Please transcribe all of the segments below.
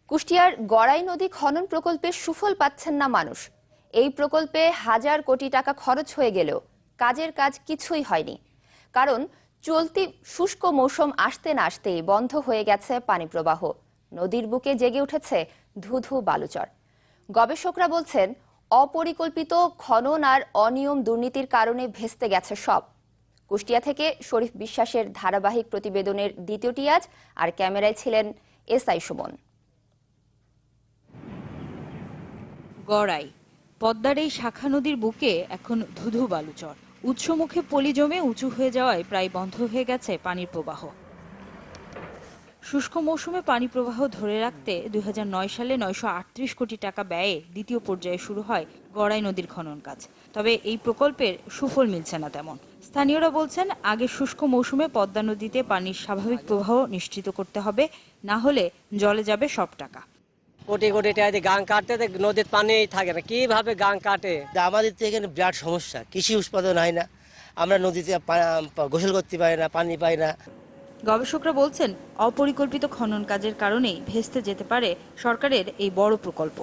কুষ্টিয়ার গড়াই নদী খনন প্রকল্পের সুফল পাচ্ছেন না মানুষ। এই প্রকল্পে হাজার কোটি টাকা খরচ হয়ে গেলেও কাজের কাজ কিছুই হয়নি। কারণ চলতি শুষ্ক মৌসুম আসতে না আসতেই বন্ধ হয়ে গেছে পানি প্রবাহ। নদীর বুকে জেগে উঠেছে ধুধু বালুচর। গবেষকরা বলছেন, অপরিকল্পিত খনন আর অনিয়ম দুর্নীতির কারণে ভেস্তে গেছে সব। কুষ্টিয়া থেকে শরীফ বিশ্বাসের ধারাবাহিক প্রতিবেদনের দ্বিতীয়টি আজ, আর ক্যামেরায় ছিলেন এসআই সুমন। গড়াই পদ্মার এই শাখা নদীর বুকে এখন ধুধু বালুচর। উৎসমুখে পলি জমে উঁচু হয়ে যাওয়ায় প্রায় বন্ধ হয়ে গেছে পানির প্রবাহ। শুষ্ক মৌসুমে পানি প্রবাহ ধরে রাখতে 2009 সালে 938 কোটি টাকা ব্যয়ে দ্বিতীয় পর্যায়ে শুরু হয় গড়াই নদীর খনন কাজ। তবে এই প্রকল্পের সুফল মিলছে না তেমন। স্থানীয়রা বলছেন, আগে শুষ্ক মৌসুমে পদ্মা নদীতে পানির স্বাভাবিক প্রবাহ নিশ্চিত করতে হবে, না হলে জলে যাবে সব টাকা। কোটি কোটি টাকা দিয়ে গাং কাটতে নদীর পানি থাকে না, কিভাবে গাং কাটে? আমাদের তো এখানে বিরাট সমস্যা, কৃষি উৎপাদন হয় না, আমরা নদীতে গোসল করতে পারি না, পানি পাই না। গবেষকরা বলছেন, অপরিকল্পিত খনন কাজের কারণেই ভেস্তে যেতে পারে সরকারের এই বড় প্রকল্প।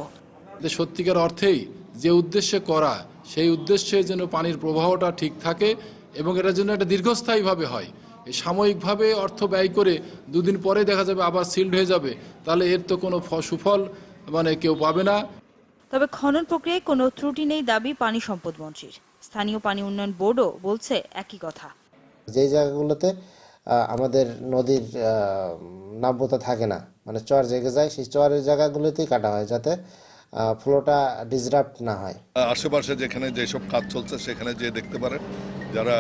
সত্যিকার অর্থেই যে উদ্দেশ্যে করা, সেই উদ্দেশ্যে যেন পানির প্রবাহটা ঠিক থাকে এবং এটা যেন একটা দীর্ঘস্থায়ীভাবে হয়। সাময়িকভাবে অর্থ ব্যয় করে দুদিন পরে দেখা যাবে আবার সিল্ড হয়ে যাবে, তাহলে এর তো কোনো সুফল কেউ পাবে না। তবে খনন প্রক্রিয়ায় কোনো ত্রুটি নেই দাবি পানি সম্পদ মন্ত্রীর। স্থানীয় পানি উন্নয়ন বোর্ডও বলছে একই কথা। যে জায়গাগুলোতে আমাদের নদীর নাব্যতা থাকে না, চর জেগে যায়, সেই চরের জায়গাগুলোতেই কাটা হয় যাতে ফ্লোটা ডিসরাপ্ট না হয়। আশেপাশে যেখানে যেসব কাজ চলছে সেখানে যে দেখতে পারেন, যারা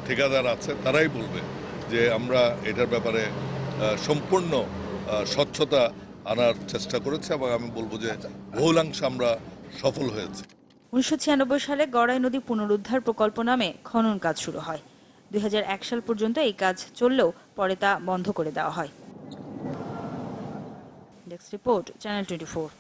ঠিকাদার আছে তারাই বলবে যে আমরা এটার ব্যাপারে সম্পূর্ণ স্বচ্ছতা আনার চেষ্টা করেছি এবং আমি বলবো যে বহুলাংশে আমরা সফল হয়েছি। 1996 সালে গড়াই নদী পুনরুদ্ধার প্রকল্প নামে খনন কাজ শুরু হয়। 2001 সাল পর্যন্ত এই কাজ চললেও পরে তা বন্ধ করে দেওয়া হয়। Desk report, channel 24।